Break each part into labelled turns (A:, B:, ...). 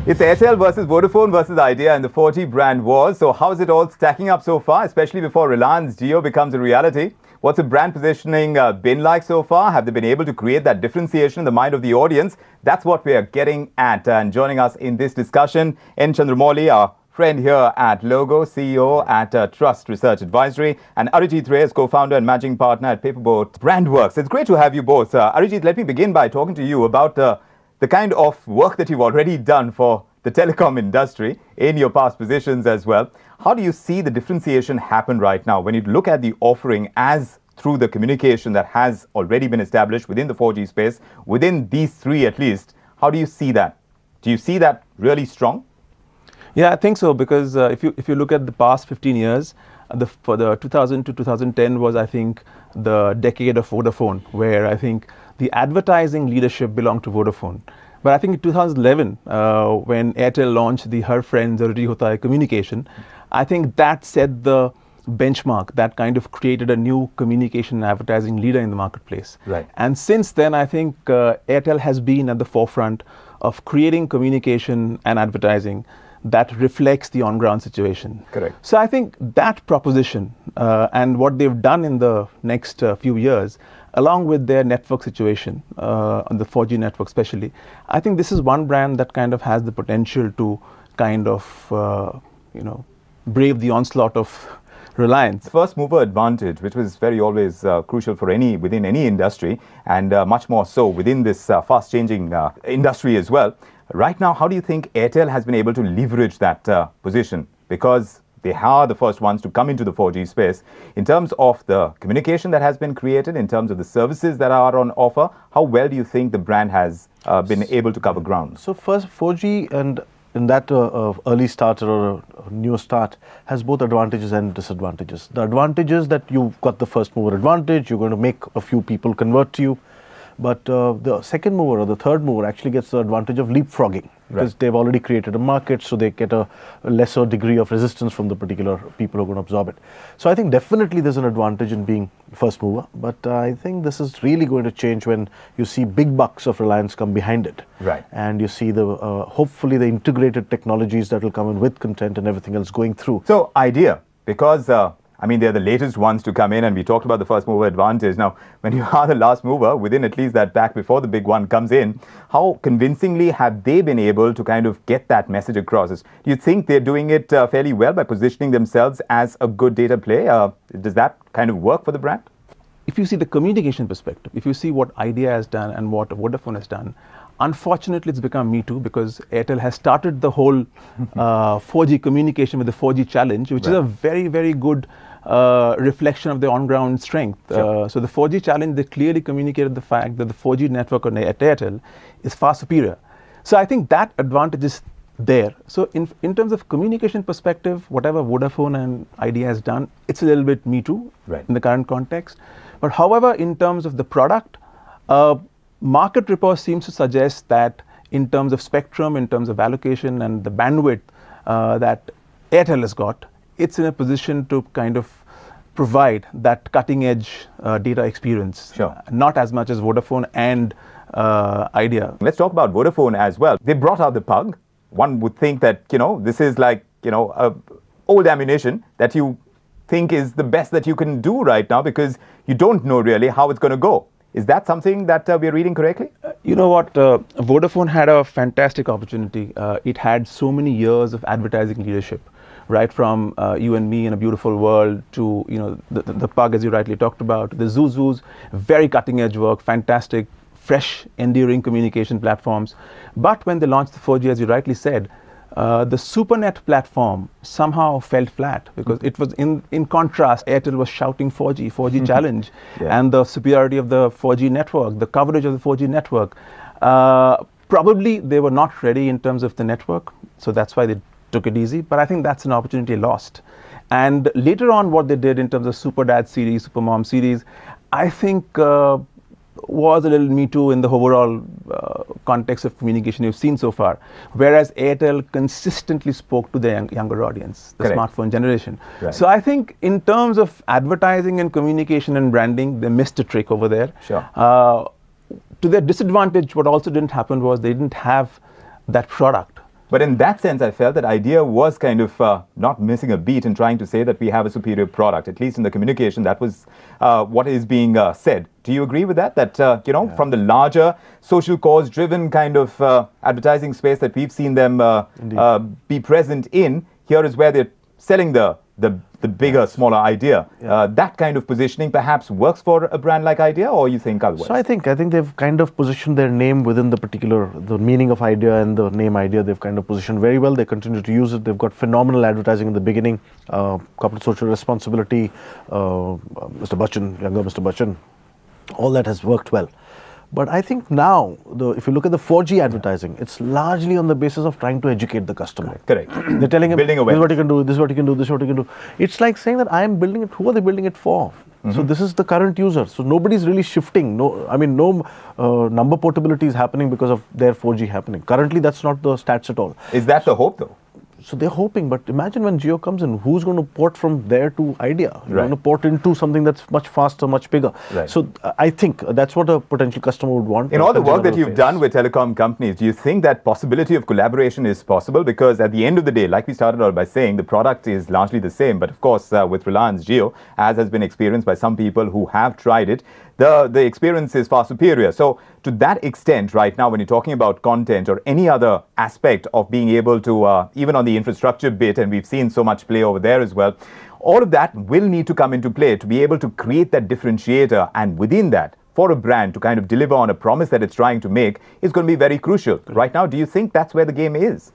A: It's Airtel versus Vodafone versus Idea and the 4G brand wars. So how is it all stacking up so far, especially before Reliance Jio becomes a reality? What's the brand positioning been like so far? Have they been able to create that differentiation in the mind of the audience? That's what we are getting at. And joining us in this discussion, Chandramouli, our friend here at Logo, CEO at Trust Research Advisory, and Arijit Reyes, co-founder and managing partner at Paperboat Brandworks. It's great to have you both. Arijit, let me begin by talking to you about the kind of work that you've already done for the telecom industry in your past positions as well. How do you see the differentiation happen right now when you look at the offering as through the communication that has already been established within the 4G space, within these three at least? How do you see that? Do you see that really strong?
B: Yeah, I think so, because if you look at the past 15 years, for the 2000 to 2010 was, I think, the decade of Vodafone, where I think the advertising leadership belonged to Vodafone. But I think in 2011, when Airtel launched the Har Friend Zaruri Hota Hai communication, I think that set the benchmark, that kind of created a new communication and advertising leader in the marketplace.
A: Right.
B: And since then, I think Airtel has been at the forefront of creating communication and advertising that reflects the on-ground situation.
A: Correct.
B: So I think that proposition and what they've done in the next few years, along with their network situation, on the 4G network especially, I think this is one brand that kind of has the potential to kind of, brave the onslaught of Reliance.
A: First mover advantage, which was very always crucial for within any industry, and much more so within this fast-changing industry as well. Right now, how do you think Airtel has been able to leverage that position? Because they are the first ones to come into the 4G space. In terms of the communication that has been created, in terms of the services that are on offer, how well do you think the brand has been able to cover ground?
C: So first, 4G and in that early start or a newer start has both advantages and disadvantages. The advantages that you've got the first mover advantage, you're going to make a few people convert to you. But the second mover or the third mover actually gets the advantage of leapfrogging, because they've already created a market, so they get a lesser degree of resistance from the particular people who are going to absorb it. So I think definitely there's an advantage in being first mover, but I think this is really going to change when you see big bucks of Reliance come behind it.
A: Right.
C: And you see the hopefully the integrated technologies that will come in with content and everything else going through.
A: So Idea, because they're the latest ones to come in, and we talked about the first mover advantage. Now, when you are the last mover within at least that pack before the big one comes in, how convincingly have they been able to kind of get that message across? Do you think they're doing it fairly well by positioning themselves as a good data play? Does that kind of work for the brand?
B: If you see the communication perspective, if you see what Idea has done and what Vodafone has done, unfortunately, it's become Me Too, because Airtel has started the whole 4G communication with the 4G challenge, which is a very, very good reflection of the on-ground strength.
A: Sure.
B: So the 4G challenge, they clearly communicated the fact that the 4G network at Airtel is far superior. So I think that advantage is there. So in terms of communication perspective, whatever Vodafone and Idea has done, it's a little bit Me Too in the current context. But however, in terms of the product, market report seems to suggest that in terms of spectrum, in terms of allocation and the bandwidth that Airtel has got, it's in a position to kind of provide that cutting edge data experience.
A: Sure.
B: Not as much as Vodafone and Idea.
A: Let's talk about Vodafone as well. They brought out the Pug. One would think that, this is like, old ammunition that you think is the best that you can do right now, because you don't know really how it's going to go. Is that something that we're reading correctly?
B: You know what? Vodafone had a fantastic opportunity. It had so many years of advertising leadership, right from You and Me in a Beautiful World to the Pug, as you rightly talked about, the Zuzus, very cutting edge work, fantastic, fresh, enduring communication platforms. But when they launched the 4G, as you rightly said, the SuperNet platform somehow fell flat, because it was in contrast. Airtel was shouting 4G challenge, and the superiority of the 4G network, the coverage of the 4G network. Probably they were not ready in terms of the network, so that's why they took it easy. But I think that's an opportunity lost. And later on, what they did in terms of Super Dad series, Super Mom series, I think was a little Me Too in the overall context of communication you've seen so far. Whereas Airtel consistently spoke to the younger audience, the smartphone generation. Right. So I think in terms of advertising and communication and branding, they missed a trick over there.
A: Sure.
B: To their disadvantage, what also didn't happen was they didn't have that product
A: But in that sense, I felt that Idea was kind of not missing a beat in trying to say that we have a superior product. At least in the communication, that was what is being said. Do you agree with that? That, from the larger social cause-driven kind of advertising space that we've seen them be present in, here is where they're selling the bigger, smaller Idea. That kind of positioning perhaps works for a brand like Idea, or you think otherwise?
C: So I think they've kind of positioned their name within the meaning of Idea and the name Idea. They've kind of positioned very well. They continue to use it. They've got phenomenal advertising in the beginning, corporate social responsibility, Mr. Bachchan, younger Mr. Bachchan, all that has worked well. But I think now, if you look at the 4G advertising, it's largely on the basis of trying to educate the customer.
A: Correct.
C: They're telling him,
A: Building
C: this is what you can do, this is what you can do, this is what you can do. It's like saying that I am building it. Who are they building it for? So this is the current user. So nobody's really shifting. No number portability is happening because of their 4G happening. Currently, that's not the stats at all.
A: Is that the hope, though?
C: So they're hoping, but imagine when Jio comes in, who's going to port from there to Idea? You're going to port into something that's much faster, much bigger.
A: Right.
C: So I think that's what a potential customer would want.
A: In all the work that you've done with telecom companies, do you think that possibility of collaboration is possible? Because at the end of the day, like we started out by saying, the product is largely the same. But of course, with Reliance Jio, as has been experienced by some people who have tried it, the experience is far superior. So to that extent, right now, when you're talking about content or any other aspect of being able to, even on the infrastructure bit, and we've seen so much play over there as well, all of that will need to come into play to be able to create that differentiator. And within that, for a brand to kind of deliver on a promise that it's trying to make is going to be very crucial. Right now, do you think that's where the game is?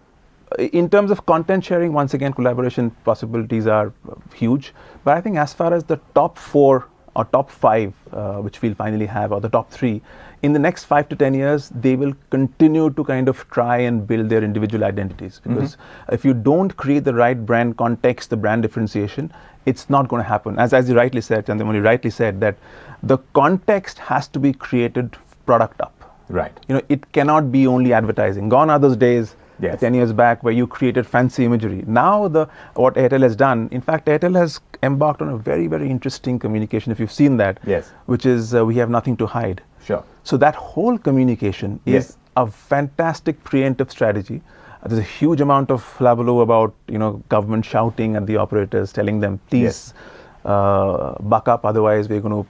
B: In terms of content sharing, once again, collaboration possibilities are huge. But I think as far as the top 4 or top 5, which we'll finally have, or the top 3, in the next 5 to 10 years, they will continue to kind of try and build their individual identities. Because if you don't create the right brand context, the brand differentiation, it's not going to happen. As you rightly said, Chandramouli rightly said, that the context has to be created product up.
A: Right.
B: It cannot be only advertising. Gone are those days.
A: Yes.
B: 10 years back where you created fancy imagery. Now what Airtel has done, in fact, Airtel has embarked on a very, very interesting communication, if you've seen that,
A: yes,
B: which is we have nothing to hide.
A: Sure.
B: So that whole communication is a fantastic preemptive strategy. There's a huge amount of flabberoo about government shouting at the operators, telling them, please buck up, otherwise we're going to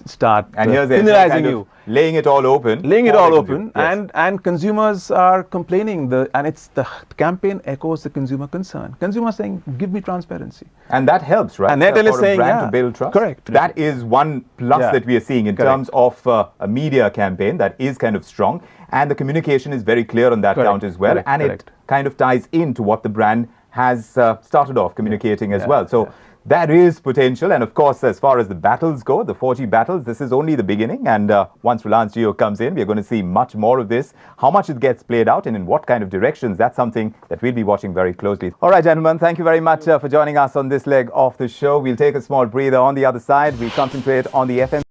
B: start
A: and here's
B: penalizing
A: kind of
B: you.
A: Laying it all open.
B: And consumers are complaining, and it's the campaign echoes the consumer concern. Consumers saying, give me transparency.
A: And that helps, right?
B: And Airtel is saying,
A: to build trust.
B: Correct.
A: That is one plus that we are seeing in terms of a media campaign that is kind of strong. And the communication is very clear on that count as well. And it kind of ties into what the brand has started off communicating as well. So that is potential. And of course, as far as the battles go, the 4G battles, this is only the beginning. And once Reliance Jio comes in, we're going to see much more of this. How much it gets played out and in what kind of directions, that's something that we'll be watching very closely. All right, gentlemen, thank you very much for joining us on this leg of the show. We'll take a small breather. On the other side, we concentrate on the FM.